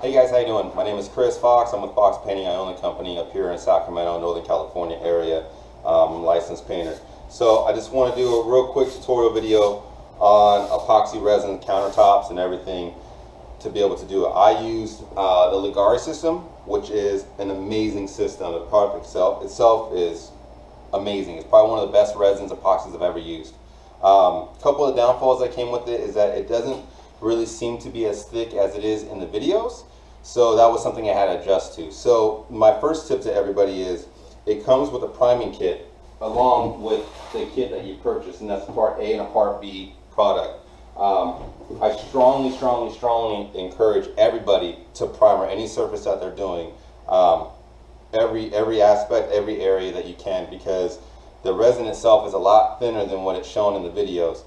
Hey guys, how you doing? My name is Chris Fox. I'm with Fox Painting. I own a company up here in Sacramento, Northern California area. I'm a licensed painter. So I just want to do a real quick tutorial video on epoxy resin countertops and everything to be able to do it. I used the Leggari system, which is an amazing system. The product itself is amazing. It's probably one of the best resins epoxies I've ever used. A couple of downfalls that came with it is that it doesn't really seem to be as thick as it is in the videos. So that was something I had to adjust to. So my first tip to everybody is it comes with a priming kit along with the kit that you purchase, and that's a part A and a part B product. I strongly encourage everybody to primer any surface that they're doing, every aspect, every area that you can, because the resin itself is a lot thinner than what it's shown in the videos.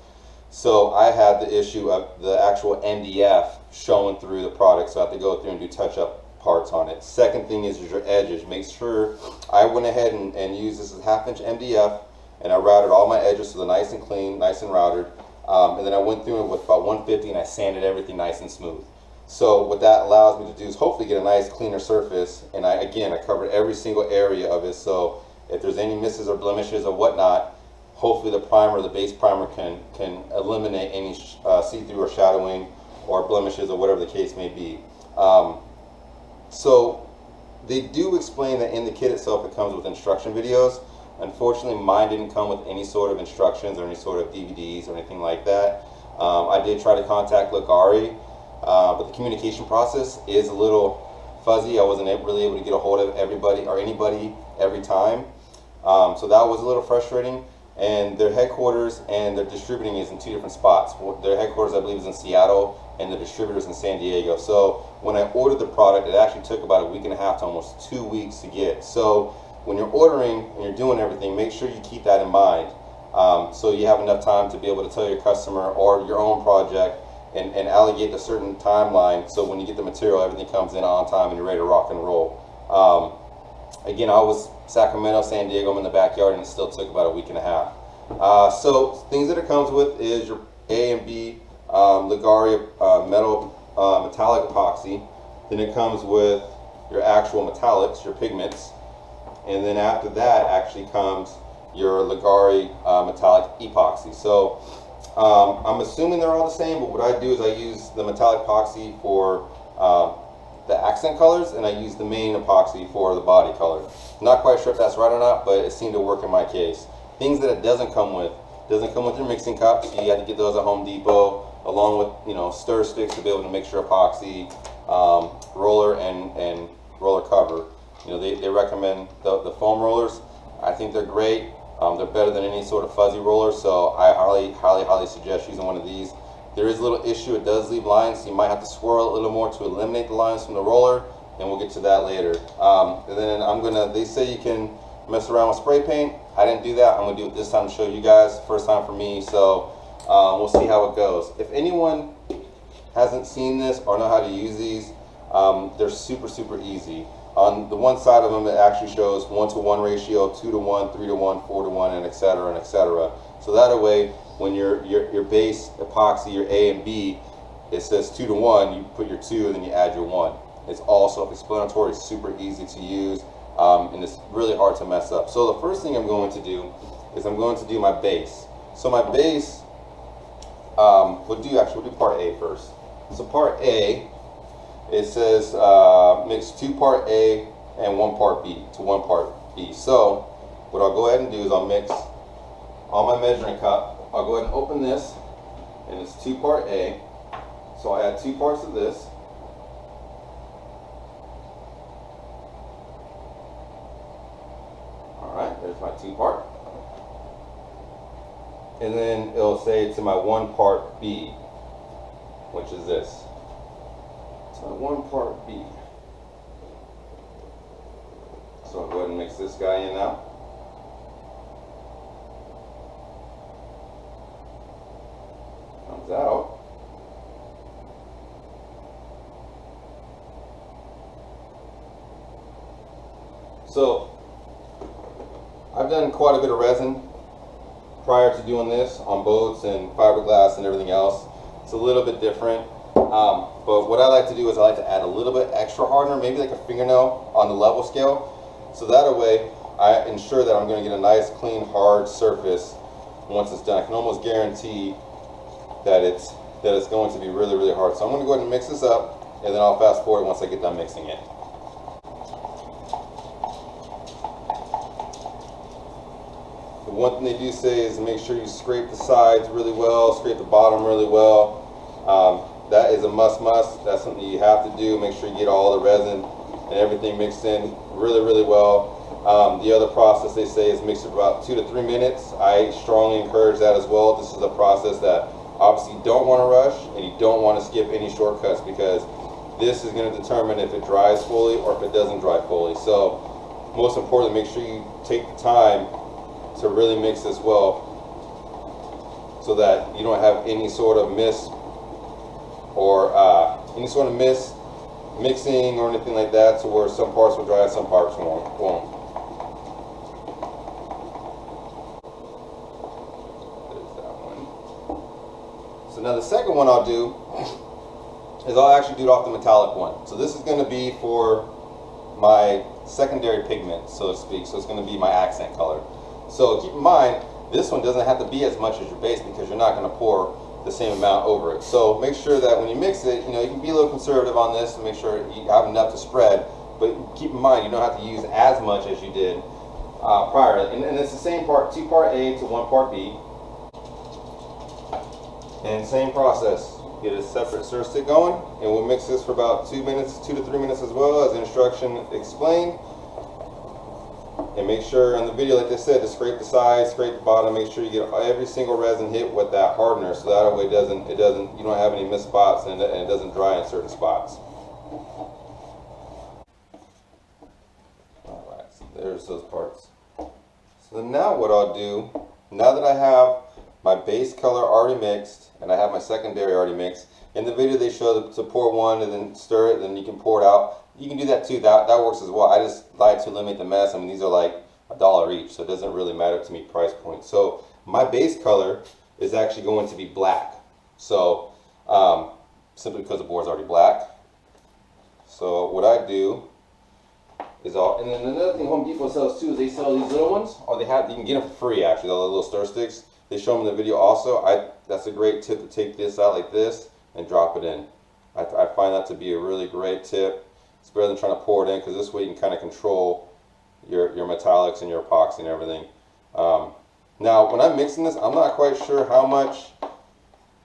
So I had the issue of the actual MDF showing through the product, so I have to go through and do touch-up parts on it. Second thing is your edges. Make sure I went ahead and used this 1/2 inch MDF, and I routed all my edges so they're nice and clean, nice and routed. And then I went through it with about 150 and I sanded everything nice and smooth. So what that allows me to do is hopefully get a nice cleaner surface, and I covered every single area of it, so if there's any misses or blemishes or whatnot, hopefully the primer, the base primer, can eliminate any see-through or shadowing or blemishes or whatever the case may be. So they do explain that in the kit itself it comes with instruction videos. Unfortunately, mine didn't come with any sort of instructions or any sort of DVDs or anything like that. I did try to contact Leggari, but the communication process is a little fuzzy. I wasn't really able to get a hold of everybody or anybody every time. So that was a little frustrating. And their headquarters and their distributing is in 2 different spots. Their headquarters, I believe, is in Seattle, and the distributors in San Diego. So when I ordered the product, it actually took about 1.5 weeks to almost 2 weeks to get. So when you're ordering and you're doing everything, make sure you keep that in mind, so you have enough time to be able to tell your customer or your own project and allocate a certain timeline, so when you get the material, everything comes in on time and you're ready to rock and roll. Again, I was Sacramento, San Diego, I'm in the backyard, and it still took about 1.5 weeks. So things that it comes with is your A and B Leggari metallic epoxy. Then it comes with your actual metallics, your pigments, and then after that actually comes your Leggari metallic epoxy. So I'm assuming they're all the same, but what I do is I use the metallic epoxy for the accent colors, and I use the main epoxy for the body color. Not quite sure if that's right or not, but it seemed to work in my case. Things that it doesn't come with your mixing cups. You have to get those at Home Depot, along with stir sticks to be able to mix your epoxy, roller and roller cover. They recommend the foam rollers. I think they're great. They're better than any sort of fuzzy roller, so I highly suggest using one of these. There is a little issue, it does leave lines, so you might have to swirl a little more to eliminate the lines from the roller, and we'll get to that later. And then they say you can mess around with spray paint. I didn't do that. I'm gonna do it this time to show you guys. First time for me, so we'll see how it goes. If anyone hasn't seen this or know how to use these, they're super easy. On the one side of them, it actually shows 1-to-1 ratio, 2-to-1, 3-to-1, 4-to-1, and etc. So that way, when your base epoxy, your A and B, it says 2-to-1, you put your 2 and then you add your 1. It's all self-explanatory, super easy to use, and it's really hard to mess up. So the first thing I'm going to do is I'm going to do my base. So my base, we'll do part A first. So part A, it says mix 2 part A and 1 part B to 1 part B. So what I'll go ahead and do is I'll mix on my measuring cup. I'll go ahead and open this, and it's 2 part A. So I add 2 parts of this. Alright, there's my 2 part. And then it'll say to my 1 part B, which is this. So 1 part B. So I'll go ahead and mix this guy in now. Comes out. So I've done quite a bit of resin prior to doing this on boats and fiberglass and everything else. It's a little bit different. But what I like to do is I like to add a little bit extra hardener, maybe like a fingernail on the level scale. So that way I ensure that I'm going to get a nice, clean, hard surface once it's done. I can almost guarantee that it's going to be really, really hard. So I'm going to go ahead and mix this up, and then I'll fast forward once I get done mixing it. The one thing they do say is make sure you scrape the sides really well, scrape the bottom really well. That is a must. That's something you have to do. Make sure you get all the resin and everything mixed in really, really well. The other process they say is mix it about 2 to 3 minutes. I strongly encourage that as well. This is a process that obviously you don't want to rush, and you don't want to skip any shortcuts, because this is going to determine if it dries fully or if it doesn't dry fully. So most importantly, make sure you take the time to really mix this well, so that you don't have any sort of mixing or anything like that, to where some parts will dry and some parts won't. There's that one. So now the second one I'll do is I'll actually do it off the metallic one. So this is going to be for my secondary pigment, so to speak. So it's going to be my accent color. So keep in mind, this one doesn't have to be as much as your base, because you're not going to pour the same amount over it. So make sure that when you mix it, you can be a little conservative on this to make sure you have enough to spread, but keep in mind you don't have to use as much as you did prior. And it's the same part, 2 part A to 1 part B. And same process. Get a separate stir stick going, and we'll mix this for about 2 to 3 minutes as well, as the instruction explained. And make sure on the video, like I said, to scrape the sides, scrape the bottom, make sure you get every single resin hit with that hardener, so that way you don't have any missed spots, and it doesn't dry in certain spots. Alright, so there's those parts. So now what I'll do, now that I have my base color already mixed, and I have my secondary already mixed, in the video they show to pour one and then stir it, then you can pour it out. You can do that too, that works as well. I just like to limit the mess. I mean, these are like $1 each, so it doesn't really matter to me price point. So my base color is actually going to be black. So simply because the board's already black. So what I do is and then another thing Home Depot sells too is they sell these little ones, or you can get them for free actually, the little stir sticks. They show them in the video also. That's a great tip, to take this out like this and drop it in. I find that to be a really great tip. It's better than trying to pour it in, because this way you can kind of control your metallics and your epoxy and everything. Now when I'm mixing this, I'm not quite sure how much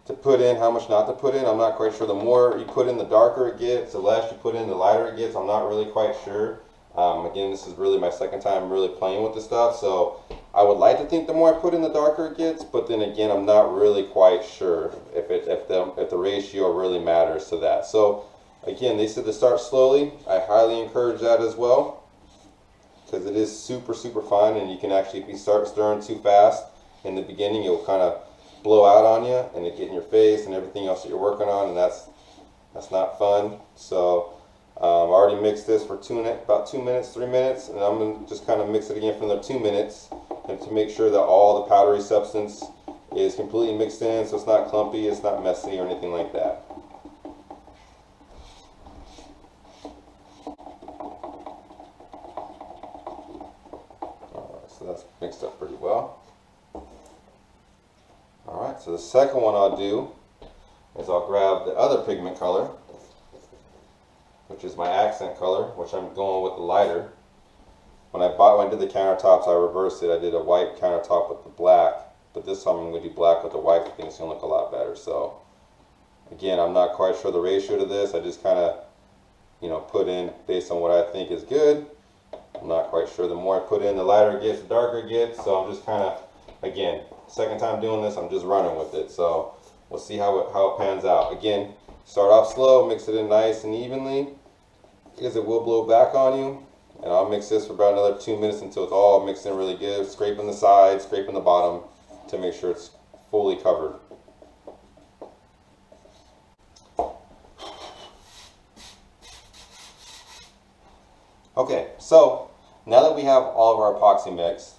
to put in, how much not to put in. I'm not quite sure. The more you put in, the darker it gets. The less you put in, the lighter it gets. I'm not really quite sure. Again, this is really my second time really playing with this stuff, so I would like to think the more I put in, the darker it gets, but then again, I'm not really quite sure if the ratio really matters to that. So again, they said to start slowly. I highly encourage that as well, because it is super, super fun, and you can actually, if you start stirring too fast in the beginning, it'll kind of blow out on you, and it get in your face and everything else that you're working on, and that's not fun. So I already mixed this for about 2 minutes, 3 minutes, and I'm going to just kind of mix it again for another 2 minutes, and to make sure that all the powdery substance is completely mixed in, so it's not clumpy, it's not messy or anything like that. Alright, so that's mixed up pretty well. Alright, so the second one I'll do is I'll grab the other pigment color, which is my accent color, which I'm going with the lighter. When I did the countertops, I reversed it. I did a white countertop with the black, but this time I'm going to do black with the white. I think it's going to look a lot better. So again, I'm not quite sure the ratio to this. I just kind of, put in based on what I think is good. I'm not quite sure. The more I put in, the lighter it gets, the darker it gets. So I'm just kind of, again, second time doing this, I'm just running with it. So we'll see how it pans out. Again, start off slow, mix it in nice and evenly, because it will blow back on you. And I'll mix this for about another 2 minutes until it's all mixed in really good, scraping the sides, scraping the bottom to make sure it's fully covered. Okay, so now that we have all of our epoxy mixed,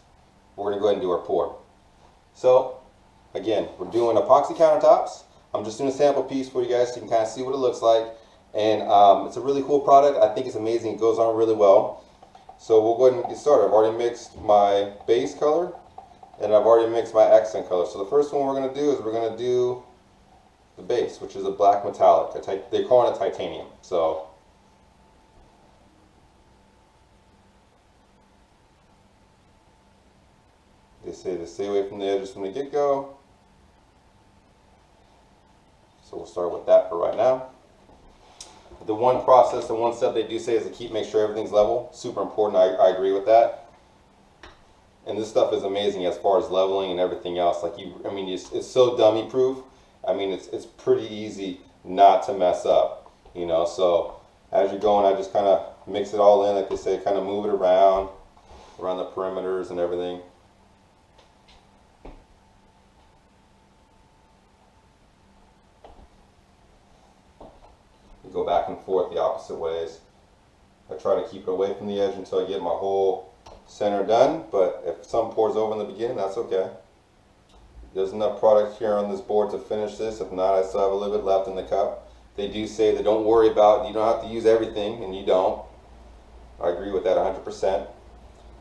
we're going to go ahead and do our pour. So again, we're doing epoxy countertops. I'm just doing a sample piece for you guys so you can kind of see what it looks like. And it's a really cool product. I think it's amazing. It goes on really well. So we'll go ahead and get started. I've already mixed my base color and I've already mixed my accent color. So the first one we're going to do is we're going to do the base, which is a black metallic. They're calling it titanium. So they say to stay away from the edges from the get-go. So we'll start with that for right now. The one process, the one step they do say is to make sure everything's level. Super important. I agree with that. And this stuff is amazing as far as leveling and everything else. Like it's so dummy proof. I mean, it's pretty easy not to mess up, you know. So as you're going, I just kind of mix it all in, like they say, kind of move it around the perimeters and everything. You go back and forth the opposite ways. I try to keep it away from the edge until I get my whole center done, but if some pours over in the beginning, that's okay. There's enough product here on this board to finish this. If not, I still have a little bit left in the cup. They do say that don't worry about, you don't have to use everything, and you don't. I agree with that 100%.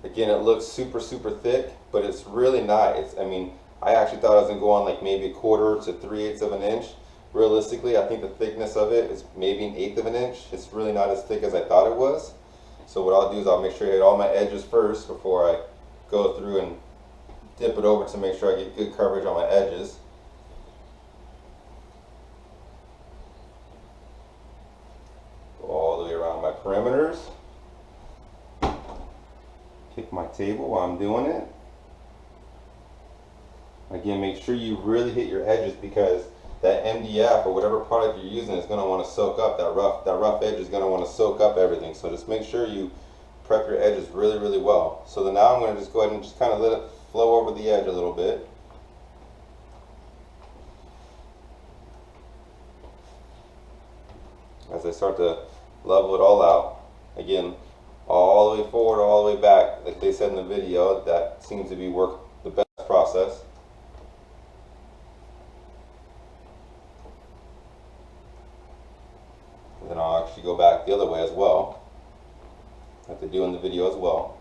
Again, it looks super, super thick, but it's really not. I mean, I actually thought I was going to go on like maybe 1/4 to 3/8 of an inch. Realistically, I think the thickness of it is maybe 1/8 of an inch. It's really not as thick as I thought it was. So what I'll do is I'll make sure I hit all my edges first before I go through and dip it over to make sure I get good coverage on my edges. Go all the way around my perimeters. Kick my table while I'm doing it. Again, make sure you really hit your edges because that MDF or whatever product you're using is going to want to soak up that rough edge is going to want to soak up everything. So just make sure you prep your edges really, really well. So then now I'm going to just go ahead and just kind of let it flow over the edge a little bit. As I start to level it all out. Again, all the way forward, all the way back, like they said in the video, that seems to be the best process. And then I'll actually go back the other way as well, like they do in the video as well,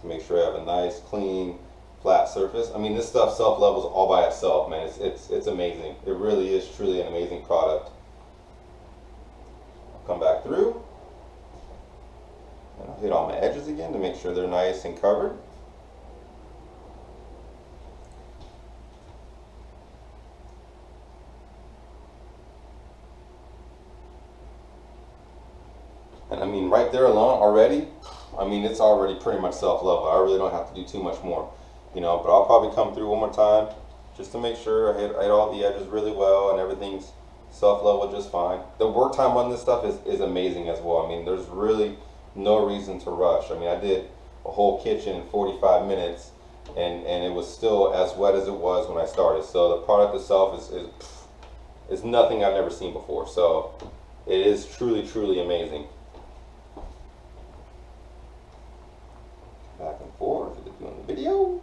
to make sure I have a nice, clean, flat surface. I mean, this stuff self-levels all by itself, man. It's amazing. It really is truly an amazing product. I'll come back through, and I'll hit all my edges again to make sure they're nice and covered. And I mean, right there alone already, I mean, it's already pretty much self-level. I really don't have to do too much more, you know, but I'll probably come through one more time just to make sure I hit all the edges really well and everything's self-level just fine. The work time on this stuff is amazing as well. I mean, there's really no reason to rush. I mean, I did a whole kitchen in 45 minutes and it was still as wet as it was when I started. So the product itself is nothing I've never seen before. So it is truly, truly amazing. Back and forth, doing the video.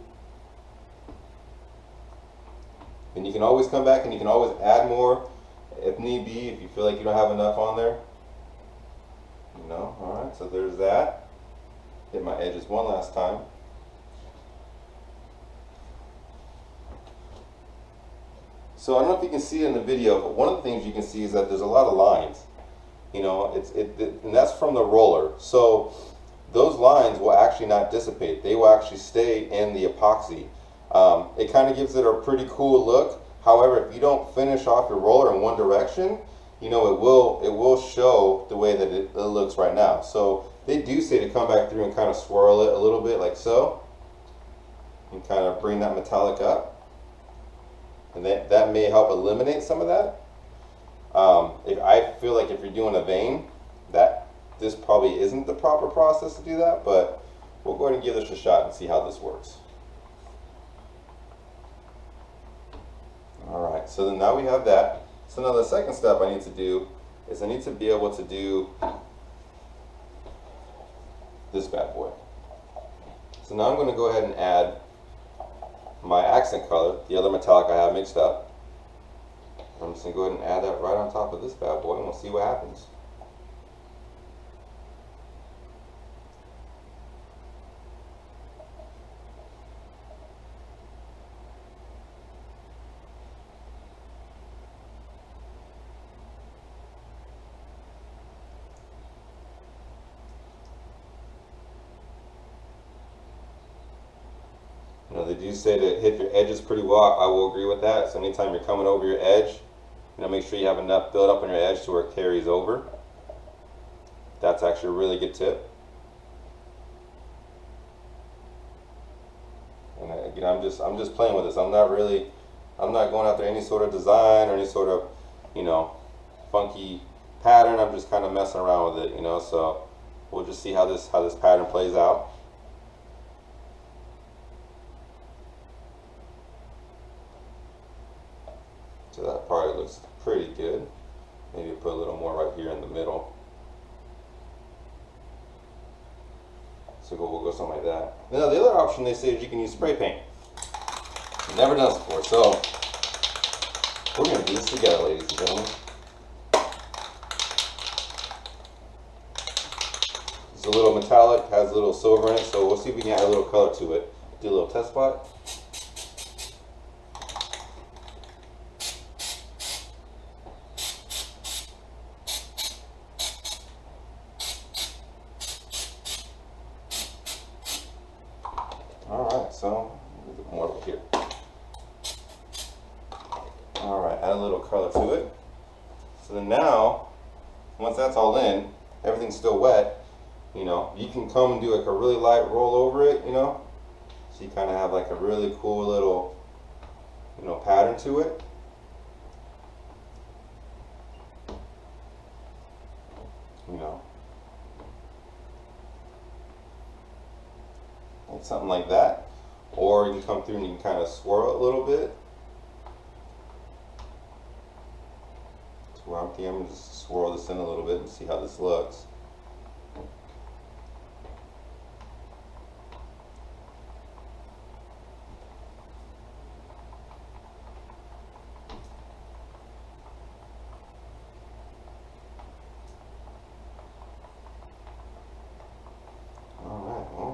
And you can always come back and you can always add more if need be, if you feel like you don't have enough on there. You know, alright, so there's that. Hit my edges one last time. So I don't know if you can see it in the video, but one of the things you can see is that there's a lot of lines. You know, and that's from the roller. So those lines will actually not dissipate. They will actually stay in the epoxy. It kind of gives it a pretty cool look. However, if you don't finish off your roller in one direction, you know, it will show the way that it looks right now. So they do say to come back through and kind of swirl it a little bit like so, and kind of bring that metallic up, and that may help eliminate some of that. I feel like if you're doing a vein, that this probably isn't the proper process to do that, but we'll go ahead and give this a shot and see how this works. Alright, so then now we have that. So now the second step I need to do is I need to be able to do this bad boy. So now I'm going to go ahead and add my accent color, the other metallic I have mixed up. I'm just going to go ahead and add that right on top of this bad boy, and we'll see what happens. You know, they do say to hit your edges pretty well. I will agree with that. So anytime you're coming over your edge, you know, make sure you have enough build up on your edge to where it carries over. That's actually a really good tip. And again, I'm just playing with this. I'm not going after any sort of design or any sort of, you know, funky pattern. I'm just kind of messing around with it, you know. So we'll just see how this pattern plays out. So that probably looks pretty good. Maybe put a little more right here in the middle. So we'll go something like that. Now the other option they say is you can use spray paint. I've never done this before, so we're going to do this together, ladies and gentlemen. It's a little metallic, has a little silver in it, so we'll see if we can add a little color to it. Do a little test spot. Alright, so more over here. Alright, add a little color to it. So then now, once that's all in, everything's still wet, you know, you can come and do like a really light roll over it, you know. So you kind of have like a really cool little, you know, pattern to it. You know. Something like that, or you can come through and you can kind of swirl it a little bit. So where I'm thinking, I'm going to just swirl this in a little bit and see how this looks.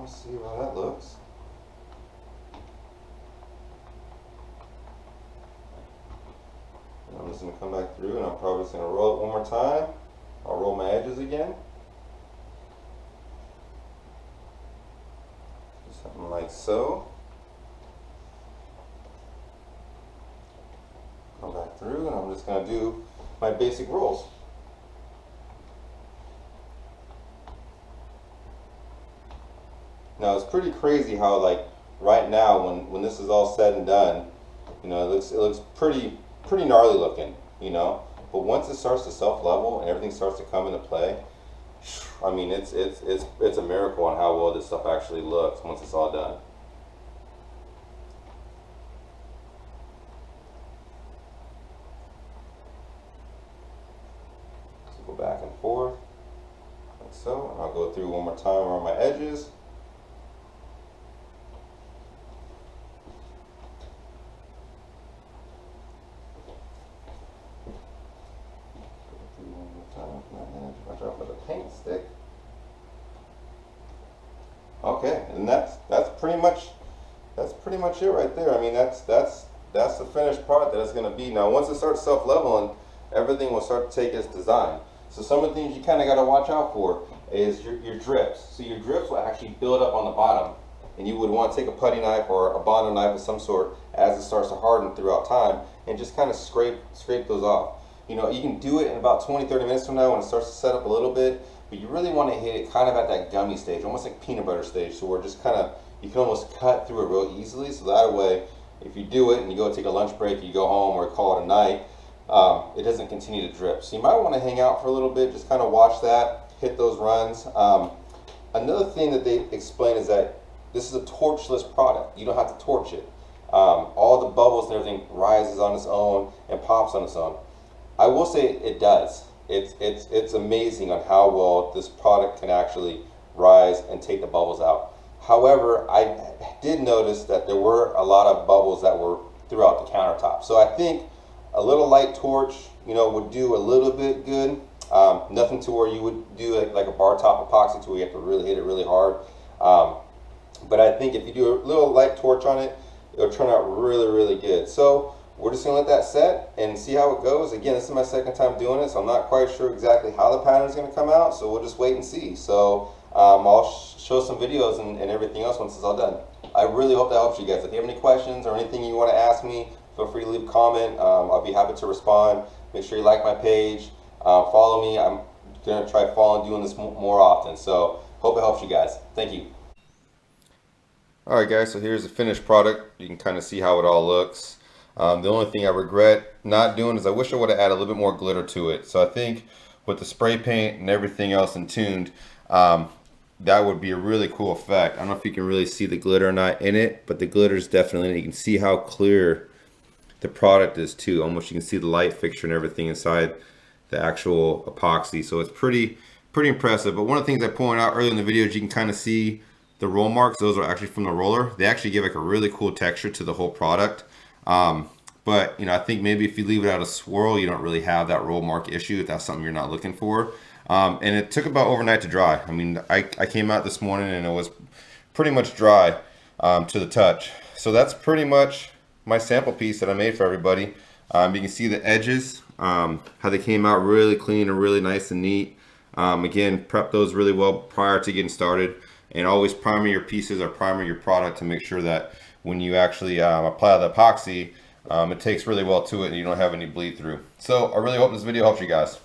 Let's see how that looks. And I'm just going to come back through and I'm probably just going to roll it one more time. I'll roll my edges again. Just something like so. Come back through and I'm just going to do my basic rolls. Now it's pretty crazy how, like, right now when this is all said and done, you know, it looks pretty gnarly looking, you know. But once it starts to self-level and everything starts to come into play, I mean, it's a miracle on how well this stuff actually looks once it's all done. So go back and forth like so, and I'll go through one more time around my edges. Watch out for the paint stick. Okay, and that's pretty much it right there. I mean, that's the finished product that it's going to be. Now, once it starts self-leveling, everything will start to take its design. So some of the things you kind of got to watch out for is your drips. So your drips will actually build up on the bottom, and you would want to take a putty knife or a Bondo knife of some sort as it starts to harden throughout time, and just kind of scrape those off. You know, you can do it in about 20-30 minutes from now when it starts to set up a little bit, but you really want to hit it kind of at that gummy stage, almost like peanut butter stage, so where just kind of, you can almost cut through it real easily, so that way, if you do it and you go take a lunch break, you go home or call it a night, it doesn't continue to drip. So you might want to hang out for a little bit, just kind of watch that, hit those runs. Another thing that they explain is that this is a torchless product. You don't have to torch it. All the bubbles and everything rises on its own and pops on its own. I will say it does. It's amazing on how well this product can actually rise and take the bubbles out. However, I did notice that there were a lot of bubbles that were throughout the countertop. So I think a little light torch, you know, would do a little bit good. Nothing to where you would do like a bar top epoxy to where you have to really hit it really hard. But I think if you do a little light torch on it, it'll turn out really, really good. So we're just gonna let that set and see how it goes. Again, this is my second time doing it, so I'm not quite sure exactly how the pattern is gonna come out. So we'll just wait and see. So I'll show some videos and everything else once it's all done. I really hope that helps you guys. If you have any questions or anything you want to ask me, feel free to leave a comment. I'll be happy to respond. Make sure you like my page, follow me. I'm gonna try doing this more often. So hope it helps you guys. Thank you. Alright guys, so here's the finished product. You can kind of see how it all looks. The only thing I regret not doing is I wish I would have added a little bit more glitter to it. So I think with the spray paint and everything else and tuned, that would be a really cool effect. I don't know if you can really see the glitter or not in it, but the glitter is definitely in it. You can see how clear the product is too. Almost you can see the light fixture and everything inside the actual epoxy. So it's pretty impressive. But one of the things I pointed out earlier in the video is you can kind of see the roll marks. Those are actually from the roller. They actually give like a really cool texture to the whole product. But you know, I think maybe if you leave it out a swirl, you don't really have that roll mark issue if that's something you're not looking for. And it took about overnight to dry. I mean, I came out this morning and it was pretty much dry to the touch. So that's pretty much my sample piece that I made for everybody. You can see the edges, how they came out really clean and really nice and neat. Again, prep those really well prior to getting started. And always primer your pieces or primer your product to make sure that when you actually apply the epoxy, it takes really well to it and you don't have any bleed through. So I really hope this video helps you guys.